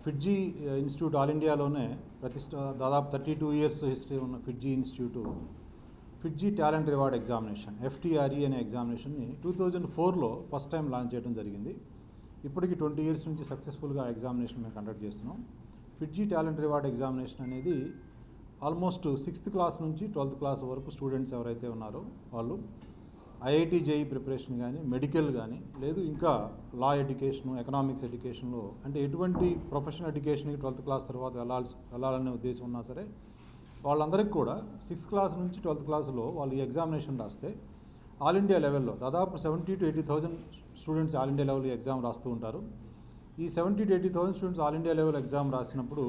ఫిడ్జీ institute all ఇండియాలోనే దాదాపు 32 years history ఉన్న Fiji institute Fiji talent reward examination FTRE అనే ఎగ్జామినేషన్ని 2004లో ఫస్ట్ టైం లాంచ్ చేయడం జరిగింది. ఇప్పటికి 20 ఇయర్స్ నుంచి సక్సెస్ఫుల్గా ఎగ్జామినేషన్ మేము కండక్ట్ చేస్తున్నాం. ఫిడ్జీ టాలెంట్ రివార్డ్ ఎగ్జామినేషన్ అనేది ఆల్మోస్ట్ 6th క్లాస్ నుంచి 12th క్లాస్ వరకు స్టూడెంట్స్ ఎవరైతే ఉన్నారో వాళ్ళు IIT JEE ప్రిపరేషన్ కానీ, మెడికల్ కానీ, లేదు ఇంకా లా ఎడ్యుకేషను, ఎకనామిక్స్ ఎడ్యుకేషన్లో అంటే ఎటువంటి ప్రొఫెషనల్ ఎడ్యుకేషన్కి 12th క్లాస్ తర్వాత వెళ్ళాలనే ఉద్దేశం ఉన్నా సరే వాళ్ళందరికీ కూడా 6th క్లాస్ నుంచి 12th క్లాస్లో వాళ్ళు ఈ ఎగ్జామినేషన్ రాస్తే ఆల్ ఇండియా లెవెల్లో దాదాపు 70,000 to 80,000 students all India level exam రాస్తూ ఉంటారు. ఈ 70,000 to 80,000 students all India level exam రాసినప్పుడు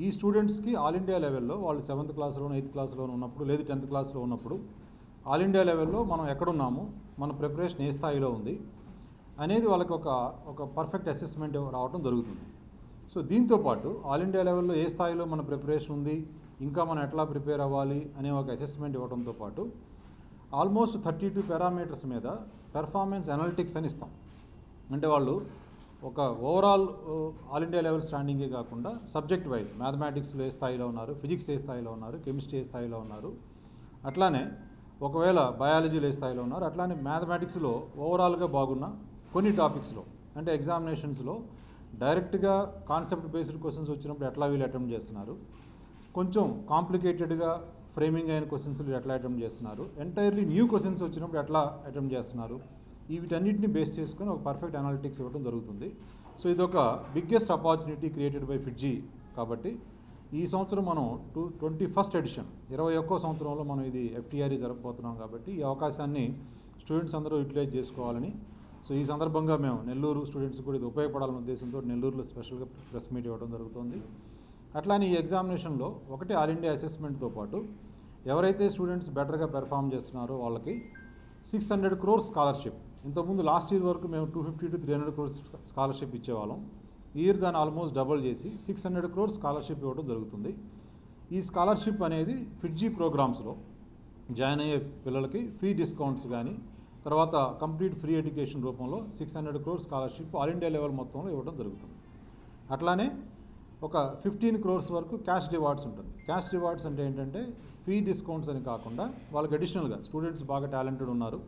ఈ స్టూడెంట్స్కి ఆల్ ఇండియా లెవెల్లో వాళ్ళు 7th క్లాస్లోనూ 8th క్లాస్లోనూ ఉన్నప్పుడు, లేదు 10th క్లాస్లో ఉన్నప్పుడు ఆల్ ఇండియా లెవెల్లో మనం ఎక్కడున్నాము, మన ప్రిపరేషన్ ఏ స్థాయిలో ఉంది అనేది వాళ్ళకి ఒక పర్ఫెక్ట్ అసెస్మెంట్ రావడం జరుగుతుంది. సో దీంతోపాటు ఆల్ ఇండియా లెవెల్లో ఏ స్థాయిలో మన ప్రిపరేషన్ ఉంది, ఇంకా మనం ఎట్లా ప్రిపేర్ అవ్వాలి అనే ఒక అసెస్మెంట్ ఇవ్వడంతో పాటు ఆల్మోస్ట్ 32 పారామీటర్స్ మీద పెర్ఫార్మెన్స్ అనలిటిక్స్ అని ఇస్తాం. అంటే వాళ్ళు ఒక ఓవరాల్ ఆల్ ఇండియా లెవెల్ స్టాండింగే కాకుండా సబ్జెక్ట్ వైజ్ మ్యాథమెటిక్స్లో ఏ స్థాయిలో ఉన్నారు, ఫిజిక్స్ ఏ స్థాయిలో ఉన్నారు, కెమిస్ట్రీ ఏ స్థాయిలో ఉన్నారు, అట్లానే ఒకవేళ బయాలజీలో ఏ స్థాయిలో ఉన్నారు, అట్లానే మ్యాథమెటిక్స్లో ఓవరాల్గా బాగున్న కొన్ని టాపిక్స్లో అంటే ఎగ్జామినేషన్స్లో డైరెక్ట్గా కాన్సెప్ట్ బేస్డ్ క్వశ్చన్స్ వచ్చినప్పుడు ఎట్లా వీళ్ళు అటెంప్ట్ చేస్తున్నారు, కొంచెం కాంప్లికేటెడ్గా ఫ్రేమింగ్ అయిన క్వశ్చన్స్ ఎట్లా అటెంప్ట్ చేస్తున్నారు, ఎంటైర్లీ న్యూ క్వశ్చన్స్ వచ్చినప్పుడు ఎట్లా అటెంప్ట్ చేస్తున్నారు, వీటన్నిటిని బేస్ చేసుకొని ఒక పర్ఫెక్ట్ అనాలిటిక్స్ ఇవ్వడం జరుగుతుంది. సో ఇదొక బిగ్గెస్ట్ ఆపర్చునిటీ క్రియేటెడ్ బై ఫిడ్జీ. కాబట్టి ఈ సంవత్సరం మనం 21st ఎడిషన్ 21వ సంవత్సరంలో మనం ఇది FTRE జరపబోతున్నాం. కాబట్టి ఈ అవకాశాన్ని స్టూడెంట్స్ అందరూ యూటిలైజ్ చేసుకోవాలని, సో ఈ సందర్భంగా మేము నెల్లూరు స్టూడెంట్స్ కూడా ఇది ఉపయోగపడాలనే ఉద్దేశంతో నెల్లూరులో స్పెషల్గా ప్రెస్ మీట్ ఇవ్వడం జరుగుతుంది. అట్లానే ఈ ఎగ్జామినేషన్లో ఒకటి ఆల్ ఇండియా అసెస్మెంట్తో పాటు ఎవరైతే స్టూడెంట్స్ బెటర్గా పెర్ఫామ్ చేస్తున్నారో వాళ్ళకి 600 crores స్కాలర్షిప్. ఇంతకుముందు లాస్ట్ ఇయర్ వరకు మేము 250 to 300 crores స్కాలర్షిప్ ఇచ్చేవాళ్ళం. ఈ ఇయర్ దాన్ని ఆల్మోస్ట్ డబుల్ చేసి 600 crores స్కాలర్షిప్ ఇవ్వడం జరుగుతుంది. ఈ స్కాలర్షిప్ అనేది ఫిడ్జీ ప్రోగ్రామ్స్లో జాయిన్ అయ్యే పిల్లలకి ఫీ డిస్కౌంట్స్ కానీ, తర్వాత కంప్లీట్ ఫ్రీ ఎడ్యుకేషన్ రూపంలో 600 crores scholarship all India level మొత్తంలో ఇవ్వడం జరుగుతుంది. అట్లానే ఒక 15 crores వరకు క్యాష్ రివార్డ్స్ ఉంటుంది. క్యాష్ రివార్డ్స్ అంటే ఏంటంటే ఫీ డిస్కౌంట్స్ అని కాకుండా వాళ్ళకి అడిషనల్గా స్టూడెంట్స్ బాగా టాలెంటెడ్ ఉన్నారు,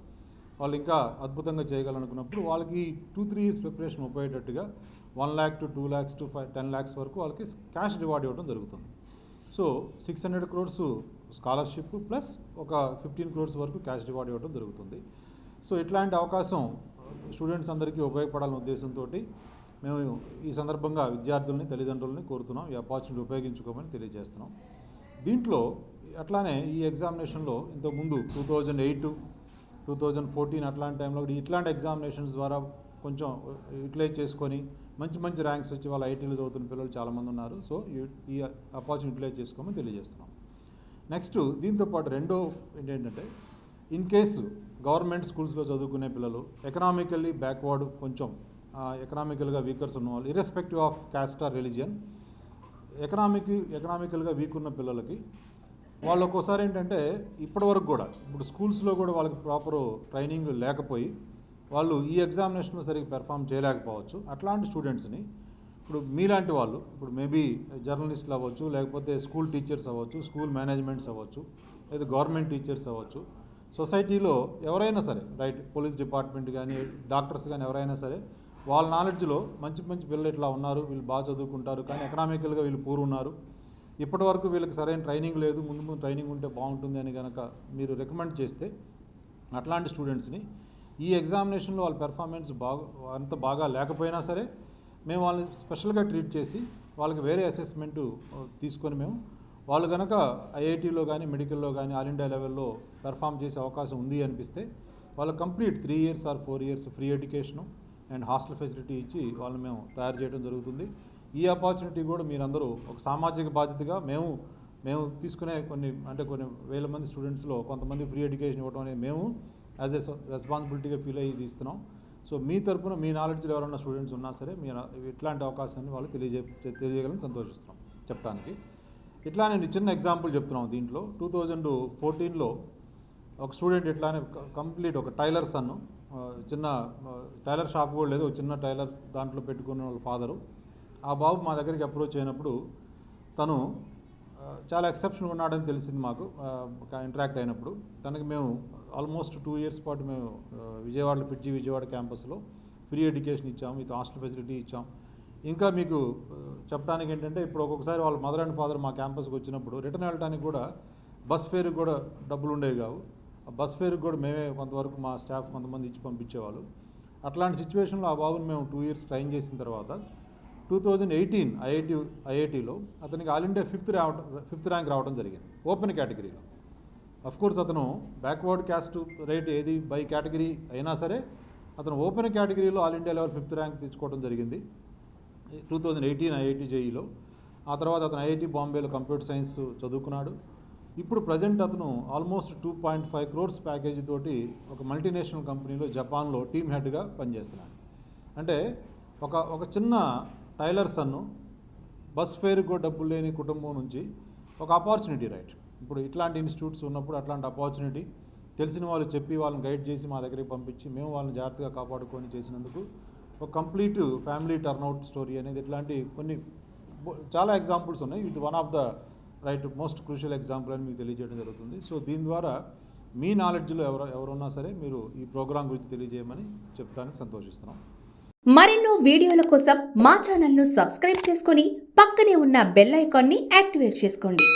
వాళ్ళు ఇంకా అద్భుతంగా చేయగలనుకున్నప్పుడు వాళ్ళకి 2-3 years preparation ఉపయోగేటట్టుగా 1 lakh to 2 lakhs to 10 lakhs వరకు వాళ్ళకి క్యాష్ రివార్డ్ ఇవ్వడం జరుగుతుంది. సో 600 crores స్కాలర్షిప్ ప్లస్ ఒక 15 crores వరకు క్యాష్ రివార్డ్ ఇవ్వడం జరుగుతుంది. సో ఇట్లాంటి అవకాశం స్టూడెంట్స్ అందరికీ ఉపయోగపడాలనే ఉద్దేశంతో మేము ఈ సందర్భంగా విద్యార్థులని, తల్లిదండ్రులని కోరుతున్నాం ఈ ఆపర్చునిటీ ఉపయోగించుకోమని తెలియజేస్తున్నాం. దీంట్లో అట్లానే ఈ ఎగ్జామినేషన్లో ఇంతకుముందు 2008, 2014 అట్లాంటి టైంలో ఇట్లాంటి ఎగ్జామినేషన్స్ ద్వారా కొంచెం యూటిలైజ్ చేసుకొని మంచి ర్యాంక్స్ వచ్చి వాళ్ళ ఐటీలో చదువుతున్న పిల్లలు చాలామంది ఉన్నారు. సో ఈ ఆపర్చునిటీ యూటిలైజ్ చేసుకోమని తెలియజేస్తున్నాం. నెక్స్ట్ దీంతోపాటు రెండో ఏంటంటే ఇన్ కేసు గవర్నమెంట్ స్కూల్స్లో చదువుకునే పిల్లలు ఎకనామికల్లీ బ్యాక్వర్డ్, కొంచెం ఎకనామికల్గా వీకర్స్ ఉన్నవాళ్ళు, irrespective of caste or religion, ఎకనామికల్గా వీక్ ఉన్న పిల్లలకి వాళ్ళు ఒక్కోసారి ఏంటంటే ఇప్పటివరకు కూడా ఇప్పుడు స్కూల్స్లో కూడా వాళ్ళకి ప్రాపర్ ట్రైనింగ్ లేకపోయి వాళ్ళు ఈ ఎగ్జామినేషన్లో సరిగ్గా పెర్ఫామ్ చేయలేకపోవచ్చు. అట్లాంటి స్టూడెంట్స్ని ఇప్పుడు మీలాంటి వాళ్ళు, ఇప్పుడు మేబీ జర్నలిస్టులు అవ్వచ్చు, లేకపోతే స్కూల్ టీచర్స్ అవ్వచ్చు, స్కూల్ మేనేజ్మెంట్స్ అవ్వచ్చు, లేదా గవర్నమెంట్ టీచర్స్ అవ్వచ్చు, సొసైటీలో ఎవరైనా సరే, రైట్, పోలీస్ డిపార్ట్మెంట్ కానీ, డాక్టర్స్ కానీ ఎవరైనా సరే వాళ్ళ నాలెడ్జ్లో మంచి పిల్లలు ఇట్లా ఉన్నారు, వీళ్ళు బాగా చదువుకుంటారు, కానీ ఎకనామికల్గా వీళ్ళు పూర్ ఉన్నారు, ఇప్పటి వరకు వీళ్ళకి సరైన ట్రైనింగ్ లేదు, ముందు ట్రైనింగ్ ఉంటే బాగుంటుంది అని కనుక మీరు రికమెండ్ చేస్తే అట్లాంటి స్టూడెంట్స్ని ఈ ఎగ్జామినేషన్లో వాళ్ళ పెర్ఫార్మెన్స్ అంత బాగా లేకపోయినా సరే మేము వాళ్ళని స్పెషల్గా ట్రీట్ చేసి వాళ్ళకి వేరే అసెస్మెంట్ తీసుకొని మేము వాళ్ళు కనుక IITలో కానీ, మెడికల్లో కానీ ఆల్ ఇండియా లెవెల్లో పెర్ఫామ్ చేసే అవకాశం ఉంది అనిపిస్తే వాళ్ళకి complete 3 years or 4 years free education and hostel facility ఇచ్చి వాళ్ళని మేము తయారు చేయడం జరుగుతుంది. ఈ ఆపర్చునిటీ కూడా మీరందరూ ఒక సామాజిక బాధ్యతగా మేము తీసుకునే కొన్ని వేల మంది స్టూడెంట్స్లో కొంతమంది ఫ్రీ ఎడ్యుకేషన్ ఇవ్వడం అనేది మేము యాజ్ ఎ రెస్పాన్సిబిలిటీగా ఫీల్ అయ్యి తీస్తున్నాం. సో మీ తరఫున మీ నాలెడ్జ్లో ఎవరైనా స్టూడెంట్స్ ఉన్నా సరే మీరు ఇట్లాంటి అవకాశాన్ని వాళ్ళు తెలియజేయగలని సంతోషిస్తున్నాం చెప్పడానికి. ఇట్లా నేను చిన్న ఎగ్జాంపుల్ చెప్తున్నాం. దీంట్లో 2014లో ఒక స్టూడెంట్ ఇట్లానే కంప్లీట్ ఒక టైలర్ సన్ను, చిన్న టైలర్ షాప్ కూడా లేదు, చిన్న టైలర్ దాంట్లో పెట్టుకున్న వాళ్ళ ఫాదరు, ఆ బాబు మా దగ్గరికి అప్రోచ్ అయినప్పుడు తను చాలా ఎక్సెప్షన్గా ఉన్నాడని తెలిసింది మాకు ఇంటరాక్ట్ అయినప్పుడు. తనకి మేము ఆల్మోస్ట్ 2 years పాటు మేము విజయవాడలో ఫిడ్జీ విజయవాడ క్యాంపస్లో ఫ్రీ ఎడ్యుకేషన్ ఇచ్చాము, విత్ హాస్టల్ ఫెసిలిటీ ఇచ్చాం. ఇంకా మీకు చెప్పడానికి ఏంటంటే, ఇప్పుడు ఒక్కొక్కసారి వాళ్ళ మదర్ అండ్ ఫాదర్ మా క్యాంపస్కి వచ్చినప్పుడు రిటర్న్ వెళ్ళడానికి కూడా బస్ ఫేర్కి కూడా డబ్బులు ఉండేవి కావు. ఆ బస్ ఫేర్కి కూడా మేమే కొంతవరకు మా స్టాఫ్ కొంతమంది ఇచ్చి పంపించేవాళ్ళు. అట్లాంటి సిచ్యువేషన్లో ఆ బాబుని మేము 2 years ట్రైన్ చేసిన తర్వాత 2018 ఐఐటిలో అతనికి ఆల్ ఇండియా ఫిఫ్త్ ర్యాంక్ రావడం జరిగింది ఓపెన్ కేటగిరీలో. కోర్స్ అతను బ్యాక్వర్డ్ క్యాస్ట్ రేట్ ఏది బై కేటగిరీ అయినా సరే అతను ఓపెన్ కేటగిరీలో all India level 5th rank తెచ్చుకోవడం జరిగింది 2018 ఐఐటి జేఈలో. ఆ తర్వాత అతను ఐఐటి బాంబేలో కంప్యూటర్ సైన్స్ చదువుకున్నాడు. ఇప్పుడు ప్రజెంట్ అతను ఆల్మోస్ట్ 2.5 crores ప్యాకేజీ తోటి ఒక మల్టీనేషనల్ కంపెనీలో జపాన్లో టీమ్ హెడ్గా పనిచేస్తున్నాడు. అంటే ఒక చిన్న టైలర్ సన్ను బస్ ఫేర్కి కూడా డబ్బులు లేని కుటుంబం నుంచి ఒక ఆపర్చునిటీ, రైట్? ఇప్పుడు ఇట్లాంటి ఇన్స్టిట్యూట్స్ ఉన్నప్పుడు అట్లాంటి ఆపర్చునిటీ తెలిసిన వాళ్ళు చెప్పి వాళ్ళని గైడ్ చేసి మా దగ్గరికి పంపించి మేము వాళ్ళని జాగ్రత్తగా కాపాడుకొని చేసినందుకు ఒక కంప్లీట్ ఫ్యామిలీ టర్న్అవుట్ స్టోరీ అనేది ఇట్లాంటి కొన్ని చాలా ఎగ్జాంపుల్స్ ఉన్నాయి. ఇది one of the right most crucial example అని మీకు తెలియజేయడం జరుగుతుంది. సో దీని ద్వారా మీ నాలెడ్జ్లో ఎవరున్నా సరే మీరు ఈ ప్రోగ్రాం గురించి తెలియజేయమని చెప్తానికి సంతోషిస్తున్నాం. మరెన్నో వీడియోల కోసం మా ఛానల్ను సబ్స్క్రైబ్ చేసుకొని పక్కనే ఉన్న బెల్ ఐకాన్ని యాక్టివేట్ చేసుకోండి.